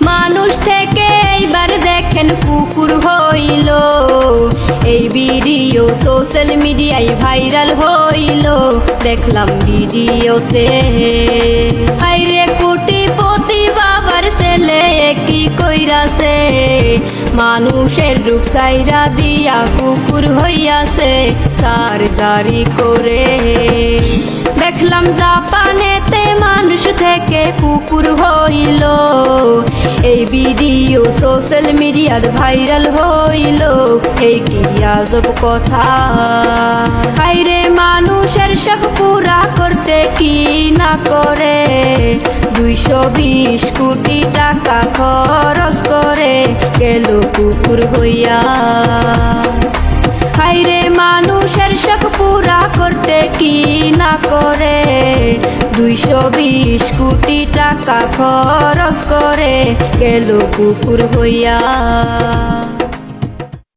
মানুষ থেকে এইবার দেখেন কুকুর হইল। এই ভিডিও সোশ্যাল মিডিয়ায় ভাইরাল হইল। দেখলাম ভিডিওতে হাইরে কোটিপতি বাবার ছেলে কি কইরাছে, মানুষের রূপ সাইরা দিয়া কুকুর হইয়াছে সার্জারি করে। দেখলাম জাপানেতে মানুষ থেকে কুকুর হইল। এই ভিডিও সোশ্যাল মিডিয়াত ভাইরাল হইল। এই কি আজব কথা, হাইরে মানুষের শখ পুরা করতে কি না করে 220 কোটি টাকা খরচ করে গেল কুকুর হইয়া। হাইরে মানুষের শখ পুরা করতে কি না করে 220 কোটি টাকা খরচ করে গেল কুকুর হইয়া।